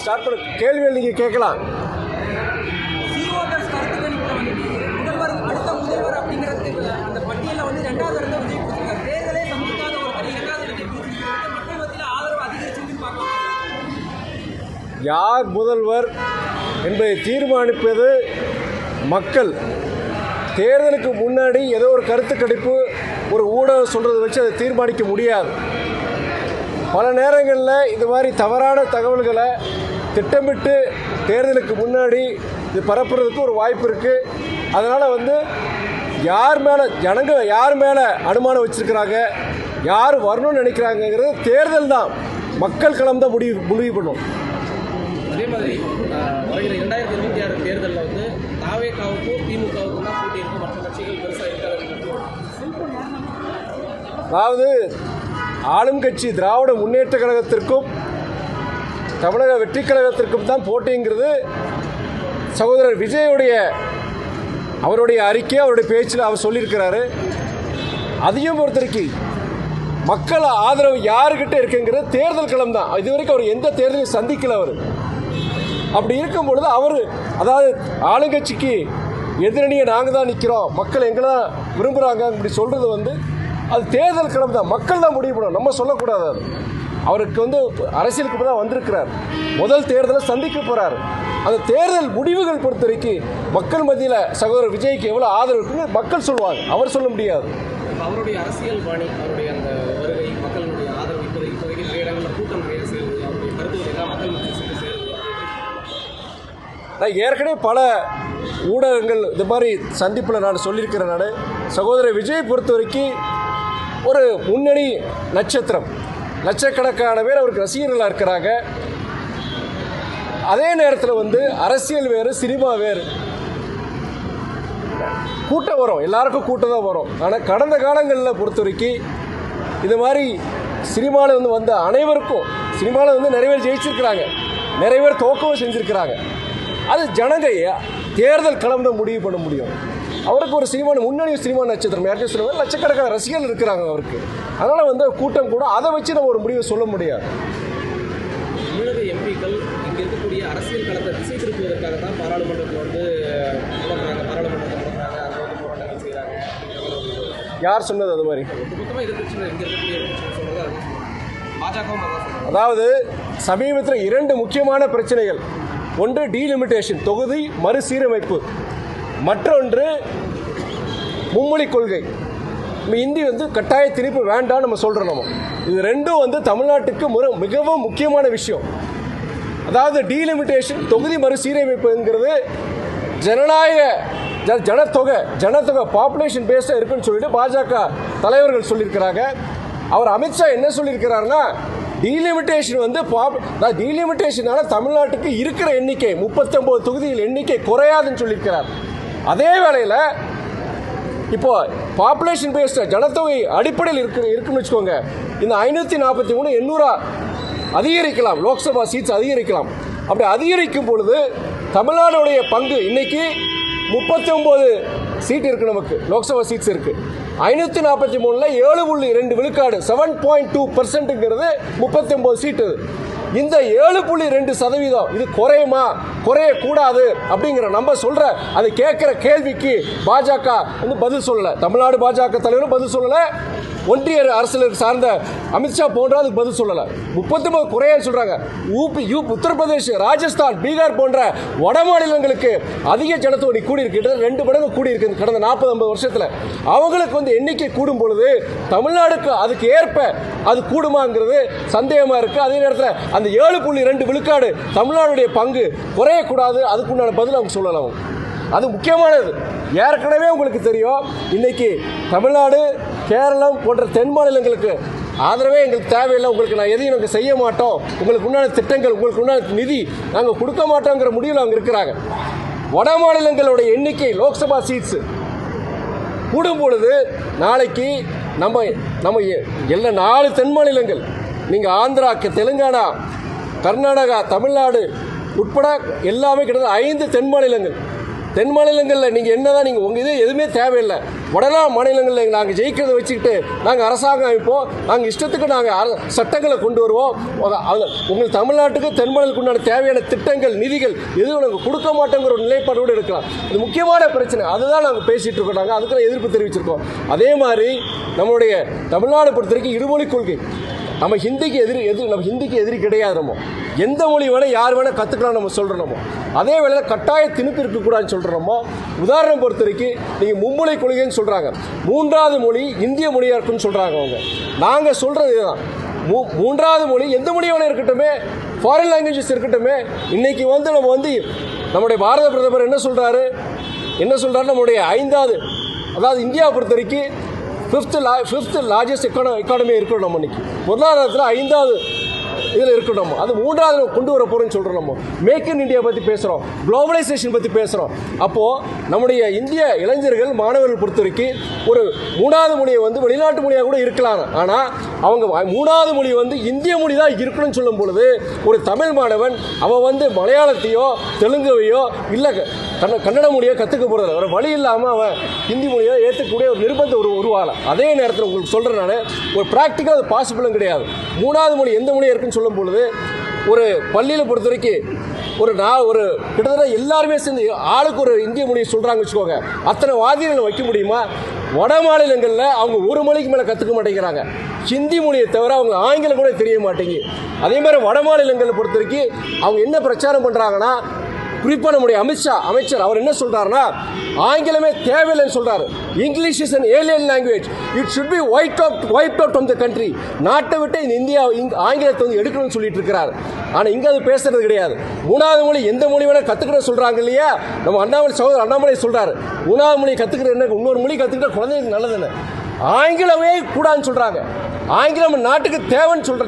Start பண்ண கேள்விகள் நீங்கள் கேட்கலாம். யார் முதல்வர் என்பதை தீர்மானிப்பது மக்கள். தேர்தலுக்கு முன்னாடி ஏதோ ஒரு கருத்து கணிப்பு ஒரு ஊடகம் சொல்கிறத வச்சு அதை தீர்மானிக்க முடியாது. பல நேரங்களில் இது மாதிரி தவறான தகவல்களை திட்டமிட்டு தேர்தலுக்கு முன்னாடி இது பரப்புறதுக்கு ஒரு வாய்ப்பு இருக்குது. அதனால் யார் மேலே ஜனங்க யார் மேலே அனுமானம் வச்சுருக்கிறாங்க, யார் வரணும்னு நினைக்கிறாங்கங்கிறது தேர்தல் தான், மக்கள் களம் தான் முடிவு பண்ணும். அதே மாதிரி வருகிற 2026 தேர்தலில் தாவேகாவுக்கும் திமுகவுக்கும் தான் போட்டி இருக்கும், மற்ற கட்சிகள் பெருசாக இருக்காது. அதாவது ஆளும் கட்சி திராவிட முன்னேற்ற கழகத்திற்கும் தமிழக வெற்றி கழகத்திற்கும் தான் போட்டிங்கிறது சகோதரர் விஜயுடைய அவருடைய அறிக்கை, அவருடைய பேச்சில் அவர் சொல்லியிருக்கிறாரு. அதையும் பொறுத்தவரைக்கு மக்கள் ஆதரவு யாருக்கிட்ட இருக்குங்கிறது தேர்தல் களம் தான். இதுவரைக்கும் அவர் எந்த தேர்தலையும் சந்திக்கல. அவர் அப்படி இருக்கும் பொழுது அதாவது ஆளுங்கட்சிக்கு எதிரணியை நாங்கள் தான் நிற்கிறோம், மக்கள் எங்களை தான் விரும்புகிறாங்க அப்படி சொல்கிறது அது தேர்தல் களம் தான், மக்கள் தான் முடிவு பண்ணணும், நம்ம சொல்லக்கூடாது. அது அவருக்கு அரசியலுக்கு தான் வந்திருக்கிறார், முதல் தேர்தலை சந்திக்க போகிறார். அந்த தேர்தல் முடிவுகள் பொறுத்த வரைக்கும் மக்கள் மத்தியில் சகோதரர் விஜய்க்கு எவ்வளோ ஆதரவு இருக்குன்னு மக்கள் சொல்லுவாங்க, அவர் சொல்ல முடியாது. அவருடைய அரசியல் பாணி, அவருடைய அந்த வருகை, மக்களுடைய ஆதரவு இப்போதைக்கு நிறைய இடங்களில் கூட்டம் நிறைய சேருது, அவருடைய கருத்துக்கள் எல்லாம் மக்கள் மத்தியில் சேருது. நான் ஏற்கனவே பல ஊடகங்கள் இந்த மாதிரி சந்திப்பில் நான் சொல்லியிருக்கிறேன். நான் சகோதரர் விஜய் பொறுத்த வரைக்கும் ஒரு முன்னணி நட்சத்திரம், லட்சக்கணக்கான பேர் அவருக்கு ரசிகர்களாக இருக்கிறாங்க. அதே நேரத்தில் அரசியல் வேறு, சினிமா வேறு. கூட்டம் வரும், எல்லாருக்கும் கூட்டம் தான் வரும். ஆனால் கடந்த காலங்களில் பொறுத்த வரைக்கும் இது மாதிரி சினிமாவில் வந்த அனைவருக்கும் சினிமாவில் நிறைய பேர் ஜெயிச்சிருக்கிறாங்க, நிறைய பேர் தோக்கவும் செஞ்சுருக்கிறாங்க. அது ஜனங்க தேர்தல் களம் தான் முடிவு பண்ண முடியும். அவருக்கு ஒரு முன்னணி சினிமா நட்சத்திரம் யார்கிட்ட சொல்லுவாங்க, லட்சக்கணக்கான ரசிகர்கள் இருக்கிறாங்க அவருக்கு. அதனால் கூட்டம் கூட அதை வச்சு நம்ம ஒரு முடிவை சொல்ல முடியாது. தமிழக எம்பிக்கள் இங்கே இருக்கக்கூடிய அரசியல் களத்தை திசை திருப்புவதற்காக தான் பாராளுமன்றத்தில் போராட்டங்கள் செய்கிறாங்க. யார் சொன்னது அது மாதிரி? மொத்தமாக எதிர்கட்சியில் இங்கே இருக்கக்கூடிய சொல்கிறது பாஜகவும் அதாவது சமீபத்தில் 2 முக்கியமான பிரச்சனைகள். ஒன்று டீலிமிட்டேஷன், தொகுதி மறுசீரமைப்பு. மற்றொன்று மும்மொழி கொள்கை. இந்தி கட்டாய திணிப்பு வேண்டாம் நம்ம சொல்கிறோம். நம்ம இது ரெண்டும் தமிழ்நாட்டுக்கு மிகவும் முக்கியமான விஷயம். அதாவது டீலிமிட்டேஷன், தொகுதி மறுசீரமைப்புங்கிறது ஜனத்தொகை பாப்புலேஷன் பேஸ்டாக இருக்குன்னு சொல்லிட்டு பாஜக தலைவர்கள் சொல்லியிருக்கிறாங்க. அவர் அமித்ஷா என்ன சொல்லியிருக்கிறாருன்னா, டீலிமிட்டேஷனால தமிழ்நாட்டுக்கு இருக்கிற எண்ணிக்கை 39 தொகுதிகள் எண்ணிக்கை குறையாதுன்னு சொல்லியிருக்கிறார். அதே வேளையில் இப்போ பாப்புலேஷன் பேஸ்ட் ஜனத்தொகை அடிப்படையில் இருக்குன்னு வச்சுக்கோங்க, இந்த 543 800 அதிகரிக்கலாம், லோக்சபா சீட்ஸ் அதிகரிக்கலாம். அப்படி அதிகரிக்கும் பொழுது தமிழ்நாடுடைய பங்கு இன்னைக்கு 39 சீட் இருக்கு, நமக்கு லோக்சபா சீட்ஸ் இருக்கு. 543ல் 7.2 விழுக்காடு 7.2%ங்கிறது 39 சீட்டு. இந்த 7.2% இது குறையுமா, குறையக்கூடாது அப்படிங்கிற நம்ம சொல்ற அதை கேட்கிற கேள்விக்கு பாஜக பதில் சொல்லல. தமிழ்நாடு பாஜக தலைவரும் பதில் சொல்லல, ஒன்றிய அரசியலுக்கு சார்ந்த அமித்ஷா போன்ற அதுக்கு பதில் சொல்லல. 39 குறையான்னு சொல்றாங்க. உத்தரப்பிரதேஷ், ராஜஸ்தான், பீகார் போன்ற வட மாநிலங்களுக்கு அதிக ஜனத்தொகை கூடி இருக்கு, 2 மடங்கு கூடி இருக்கு கடந்த 40-50 வருஷத்துல. அவங்களுக்கு எண்ணிக்கை கூடும் பொழுது தமிழ்நாடுக்கு அதுக்கு ஏற்ப அது கூடுமாங்கிறது சந்தேகமா இருக்கு. அதே நேரத்தில் அந்த 7.2 விழுக்காடு தமிழ்நாடுடைய பங்கு குறையக்கூடாது, அதுக்குண்டான பதில் அவங்க சொல்லலாம். அது முக்கியமானது. ஏற்கனவே உங்களுக்கு தெரியும், இன்னைக்கு தமிழ்நாடு, கேரளம் போன்ற தென் மாநிலங்களுக்கு ஆதரவே எங்களுக்கு தேவையில்லை, உங்களுக்கு நான் எதையும் நாங்கள் செய்ய மாட்டோம், உங்களுக்கு உண்டான திட்டங்கள், உங்களுக்கு உண்டான நிதி நாங்கள் கொடுக்க மாட்டோங்கிற முடிவில் அவங்க இருக்கிறாங்க. வட மாநிலங்களுடைய எண்ணிக்கை லோக்சபா சீட்ஸ் கூடும் பொழுது நாளைக்கு நம்ம எல்லா 4 தென் மாநிலங்கள், நீங்கள் ஆந்திரா, தெலுங்கானா, கர்நாடகா, தமிழ்நாடு உட்பட எல்லாமே கிட்டத்தட்ட 5 தென் மாநிலங்கள் தென் மாநிலங்களில் நீங்கள் என்னதான் நீங்கள் உங்கள் இது எதுவுமே தேவையில்லை. வடநா மாநிலங்களில் நாங்கள் ஜெயிக்கிறத வச்சுக்கிட்டு நாங்கள் அரசாங்கம் அமைப்போம், நாங்கள் இஷ்டத்துக்கு நாங்கள் சட்டங்களை கொண்டு வருவோம். உங்கள் தமிழ்நாட்டுக்கு தென் மாநிலத்துக்கு உண்டான தேவையான திட்டங்கள் நிதிகள் எதுவும் நாங்கள் கொடுக்க மாட்டோங்கிற ஒரு நிலைப்பாடோடு இருக்கலாம். இது முக்கியமான பிரச்சனை. அதுதான் நாங்கள் பேசிகிட்டு இருக்கோம். நாங்கள் அதுக்கு எதிர்ப்பு தெரிவிச்சிருக்கோம். அதே மாதிரி நம்மளுடைய தமிழ்நாடு பொறுத்த வரைக்கும் இருமொழி கொள்கை. நம்ம ஹிந்திக்கு எதிரி கிடையாது. நம்ம எந்த மொழி வேணால் யார் வேணால் கற்றுக்கலாம் நம்ம சொல்கிறோம். அதே வேளையில் கட்டாய திணிப்பு இருக்கக்கூடாதுன்னு சொல்கிறோமோ. உதாரணம் பொறுத்த வரைக்கும் நீங்கள் மும்மொழி கொள்கைன்னு சொல்கிறாங்க, மூன்றாவது மொழி இந்திய மொழியாக இருக்குன்னு சொல்கிறாங்க அவங்க. நாங்கள் சொல்கிறது இதுதான், மூன்றாவது மொழி எந்த மொழி வேணால் இருக்கட்டுமே, ஃபாரின் லாங்குவேஜஸ் இருக்கட்டுமே. இன்றைக்கி நம்முடைய பாரத பிரதமர் என்ன சொல்கிறாரு, நம்முடைய 5வது, அதாவது இந்தியாவை பொறுத்த வரைக்கும் ஃபிஃப்த் லார்ஜஸ்ட் எக்கானமி இருக்கணும். நம்ம இன்னைக்கு பொருளாதாரத்தில் 5வது இதில் இருக்கணும். அது 3வது கொண்டு வர போகிறோன்னு சொல்கிறோம். நம்ம மேக் இன் இந்தியா பற்றி பேசுகிறோம், குளோபலைசேஷன் பற்றி பேசுகிறோம். அப்போது நம்முடைய இந்திய இளைஞர்கள் மாணவர்கள் பொறுத்த வரைக்கும் ஒரு 3வது மொழியை வெளிநாட்டு மொழியாக கூட இருக்கலாம். ஆனால் அவங்க 3வது மொழி இந்திய மொழி தான் இருக்கணும்னு சொல்லும் பொழுது ஒரு தமிழ் மாணவன் அவன் மலையாளத்தையோ தெலுங்குவையோ இல்லை கன்னட மொழியோ கற்றுக்க போகிறது ஒரு வழி இல்லாமல் அவன் ஹிந்தி மொழியோ ஏற்றுக்கக்கூடிய ஒரு நிர்பந்தம் உருவாகலாம். அதே நேரத்தில் உங்களுக்கு சொல்கிறேன், நான் ஒரு ப்ராக்டிக்கலாக அது பாசிபிளும் கிடையாது. 3வது மொழி எந்த மொழியாக இருக்குன்னு சொல்லும் பொழுது ஒரு பள்ளியில் பொறுத்த வரைக்கும் ஒரு கிட்டத்தட்ட எல்லாருமே சேர்ந்து ஆளுக்கு ஒரு இந்திய மொழியை சொல்கிறாங்க வச்சுக்கோங்க, அத்தனை வாதிகளை வைக்க முடியுமா? வட மாநிலங்களில் அவங்க ஒரு மொழிக்கு மேலே கற்றுக்க மாட்டேங்கிறாங்க. ஹிந்தி மொழியை தவிர அவங்க ஆங்கிலம் கூட தெரிய மாட்டேங்கி. அதே மாதிரி வட மாநிலங்களை பொறுத்த வரைக்கும் அவங்க என்ன பிரச்சாரம் பண்ணுறாங்கன்னா, குறிப்பாக நம்முடைய அமைச்சர் அவர் என்ன சொல்கிறாருன்னா, ஆங்கிலமே தேவையில்லைன்னு சொல்கிறாரு. English is an alien language, it should be wiped out from the country. நாட்டை விட்டு இந்த இந்தியா ஆங்கிலத்தை எடுக்கணும்னு சொல்லிட்டு இருக்கிறார். ஆனால் இங்கே அது பேசுறது கிடையாது. 3வது மொழி எந்த மொழி வேணால் கற்றுக்கணும்னு சொல்கிறாங்க இல்லையா? நம்ம அண்ணாமலை சொல்கிறாரு, 3வது மொழி கற்றுக்கிற என்ன, இன்னொரு மொழி கற்றுக்கிட்ட குழந்தைங்களுக்கு நல்லதுன்னு. ஆங்கிலமே கூடாதுன்னு சொல்கிறாங்க. ஆங்கிலம் நாட்டுக்கு தேவைன்னு சொல்கிற